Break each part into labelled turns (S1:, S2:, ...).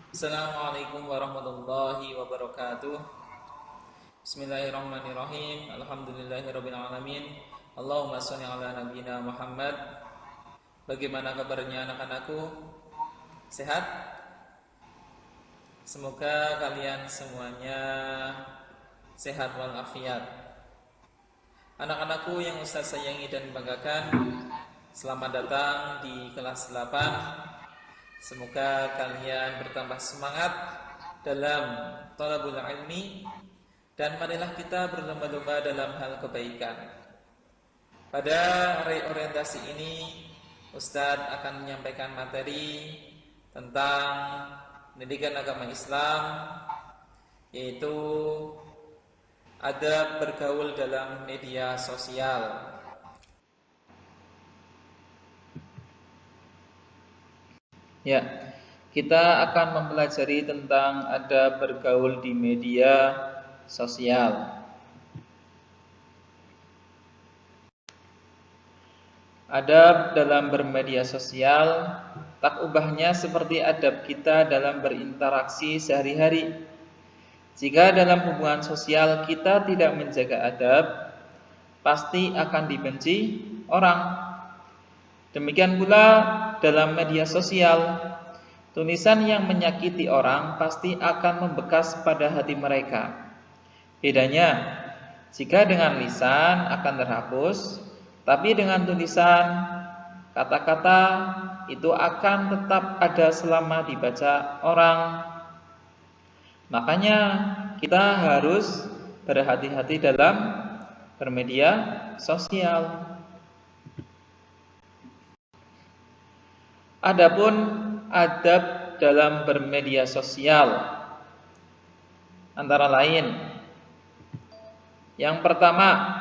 S1: Assalamualaikum warahmatullahi wabarakatuh. Bismillahirrahmanirrahim. Alhamdulillahirrabbilalamin. Allahumma sholli ala nabiyina Muhammad. Bagaimana kabarnya anak-anakku? Sehat? Semoga kalian semuanya sehat walafiat. Anak-anakku yang Ustaz sayangi dan banggakan, selamat datang di kelas 8. Semoga kalian bertambah semangat dalam thalabul ilmi, dan marilah kita berlomba-lomba dalam hal kebaikan. Pada reorientasi ini, Ustadz akan menyampaikan materi tentang pendidikan agama Islam, yaitu adab bergaul dalam media sosial. Ya, kita akan mempelajari tentang adab bergaul di media sosial. Adab dalam bermedia sosial tak ubahnya seperti adab kita dalam berinteraksi sehari-hari. Jika dalam hubungan sosial kita tidak menjaga adab, pasti akan dibenci orang. Demikian pula dalam media sosial, tulisan yang menyakiti orang pasti akan membekas pada hati mereka. Bedanya, jika dengan lisan akan terhapus, tapi dengan tulisan, kata-kata itu akan tetap ada selama dibaca orang. Makanya kita harus berhati-hati dalam bermedia sosial. Adapun adab dalam bermedia sosial antara lain, yang pertama,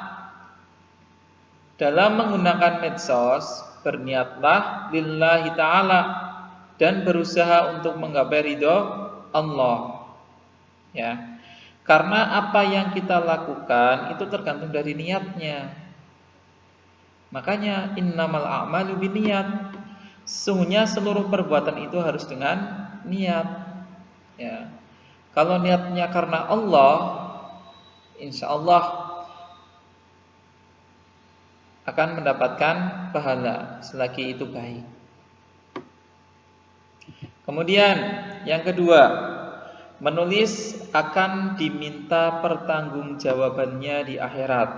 S1: dalam menggunakan medsos, berniatlah lillahi ta'ala dan berusaha untuk menggapai ridho Allah. Ya, karena apa yang kita lakukan itu tergantung dari niatnya. Makanya innamal a'malu binniyat. Sesungguhnya seluruh perbuatan itu harus dengan niat. Ya, kalau niatnya karena Allah, insya Allah akan mendapatkan pahala selagi itu baik. Kemudian yang kedua, menulis akan diminta pertanggungjawabannya di akhirat.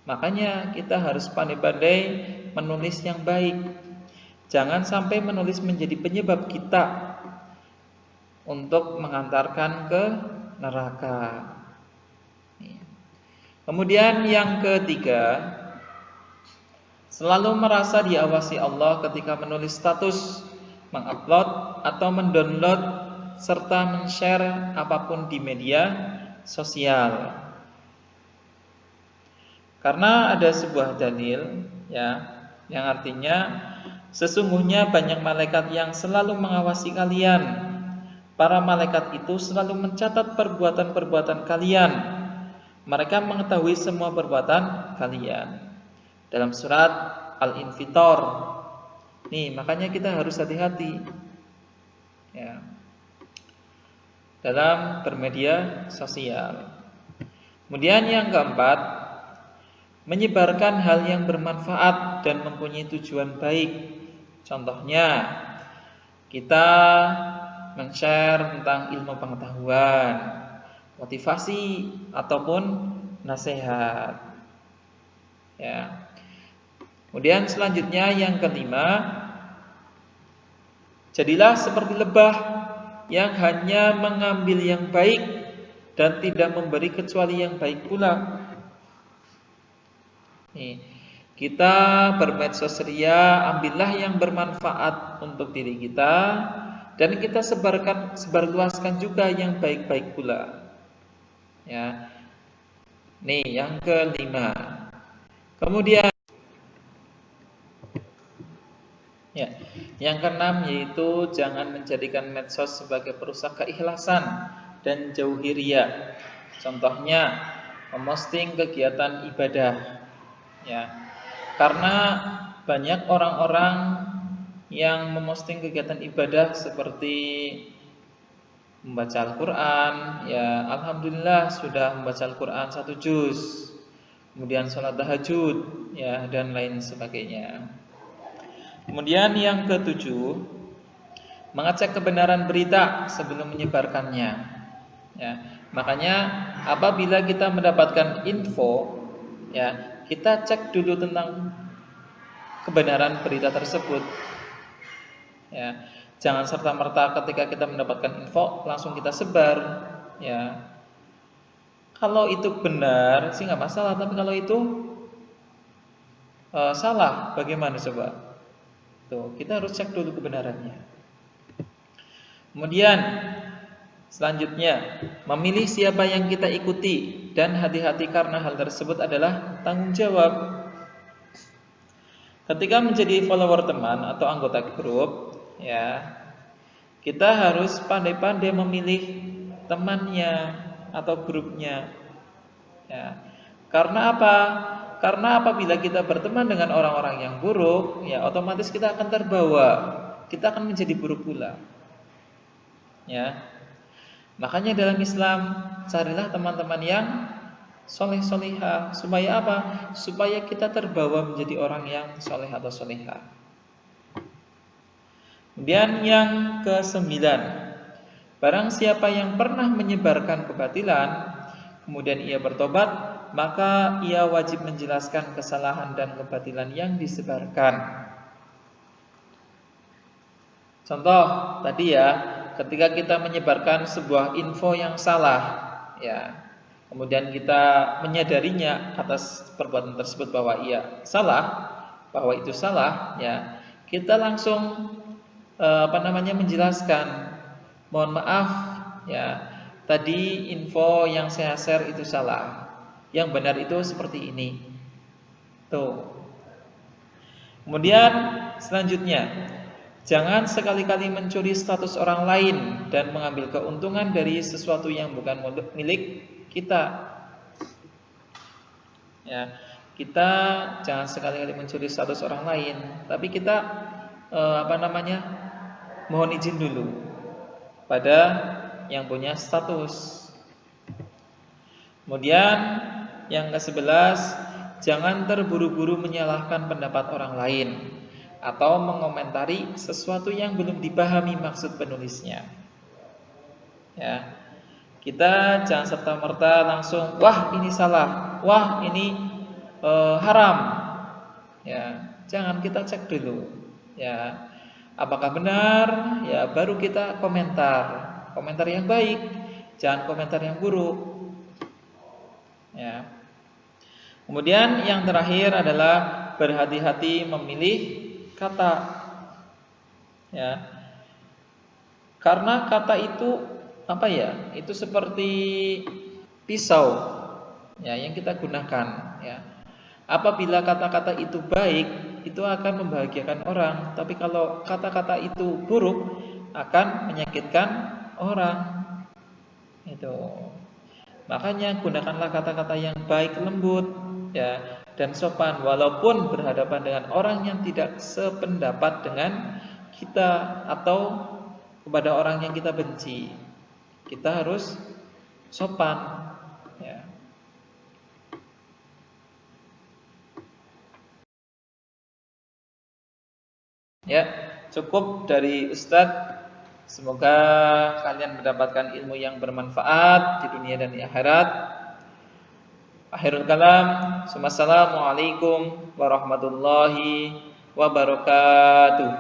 S1: Makanya kita harus pandai-pandai menulis yang baik. Jangan sampai menulis menjadi penyebab kita untuk mengantarkan ke neraka. Kemudian yang ketiga, selalu merasa diawasi Allah ketika menulis status, mengupload atau mendownload serta men-share apapun di media sosial. Karena ada sebuah dalil ya, yang artinya sesungguhnya banyak malaikat yang selalu mengawasi kalian. Para malaikat itu selalu mencatat perbuatan-perbuatan kalian. Mereka mengetahui semua perbuatan kalian. Dalam surat Al-Infitor. Nih, makanya kita harus hati-hati ya, dalam bermedia sosial. Kemudian yang keempat, menyebarkan hal yang bermanfaat dan mempunyai tujuan baik. Contohnya, kita men-share tentang ilmu pengetahuan, motivasi ataupun nasihat. Ya. Kemudian selanjutnya yang kelima, jadilah seperti lebah yang hanya mengambil yang baik dan tidak memberi kecuali yang baik pula. Nih, kita bermedsos ria, ambillah yang bermanfaat untuk diri kita dan kita sebarluaskan juga yang baik-baik pula. Ya. Nih, yang kelima. Kemudian ya, yang keenam yaitu jangan menjadikan medsos sebagai perusak keikhlasan dan jauhi ria. Contohnya memposting kegiatan ibadah. Ya. Karena banyak orang-orang yang memosting kegiatan ibadah seperti membaca Al-Quran, ya alhamdulillah sudah membaca Al-Quran 1 juz, kemudian sholat tahajud, ya dan lain sebagainya. Kemudian yang ketujuh, mengecek kebenaran berita sebelum menyebarkannya. Ya, makanya apabila kita mendapatkan info, ya kita cek dulu tentang kebenaran berita tersebut. Ya, jangan serta-merta ketika kita mendapatkan info langsung kita sebar. Ya, kalau itu benar sih nggak masalah, tapi kalau itu salah, bagaimana coba? Tuh, kita harus cek dulu kebenarannya. Kemudian selanjutnya, memilih siapa yang kita ikuti dan hati-hati karena hal tersebut adalah tanggung jawab. Ketika menjadi follower teman atau anggota grup, ya, kita harus pandai-pandai memilih temannya atau grupnya. Ya. Karena apa? Karena apabila kita berteman dengan orang-orang yang buruk, ya otomatis kita akan terbawa, kita akan menjadi buruk pula. Ya. Makanya dalam Islam carilah teman-teman yang soleh-solehah. Supaya apa? Supaya kita terbawa menjadi orang yang soleh atau solehah. Kemudian yang ke-9, barang siapa yang pernah menyebarkan kebatilan, kemudian ia bertobat, maka ia wajib menjelaskan kesalahan dan kebatilan yang disebarkan. Contoh tadi ya, ketika kita menyebarkan sebuah info yang salah, ya, kemudian kita menyadarinya atas perbuatan tersebut bahwa ia salah, bahwa itu salah, ya, kita langsung menjelaskan, mohon maaf, ya, tadi info yang saya share itu salah, yang benar itu seperti ini. Tuh. Kemudian selanjutnya, jangan sekali-kali mencuri status orang lain dan mengambil keuntungan dari sesuatu yang bukan milik kita. Ya, kita jangan sekali-kali mencuri status orang lain, tapi kita mohon izin dulu pada yang punya status. Kemudian yang ke-11, jangan terburu-buru menyalahkan pendapat orang lain atau mengomentari sesuatu yang belum dipahami maksud penulisnya. Ya, kita jangan serta-merta langsung, wah ini salah, wah ini haram. Ya, jangan, kita cek dulu. Ya, apakah benar? Ya, baru kita komentar yang baik, jangan komentar yang buruk. Ya. Kemudian yang terakhir adalah berhati-hati memilih kata. Ya. Karena kata itu itu seperti pisau, ya, yang kita gunakan, ya. Apabila kata-kata itu baik, itu akan membahagiakan orang, tapi kalau kata-kata itu buruk, akan menyakitkan orang. Itu. Makanya gunakanlah kata-kata yang baik, lembut, ya, dan sopan, walaupun berhadapan dengan orang yang tidak sependapat dengan kita atau kepada orang yang kita benci. Kita harus sopan, ya. Ya, cukup dari Ustadz. Semoga kalian mendapatkan ilmu yang bermanfaat di dunia dan di akhirat. Akhirul kalam, assalamualaikum warahmatullahi wabarakatuh.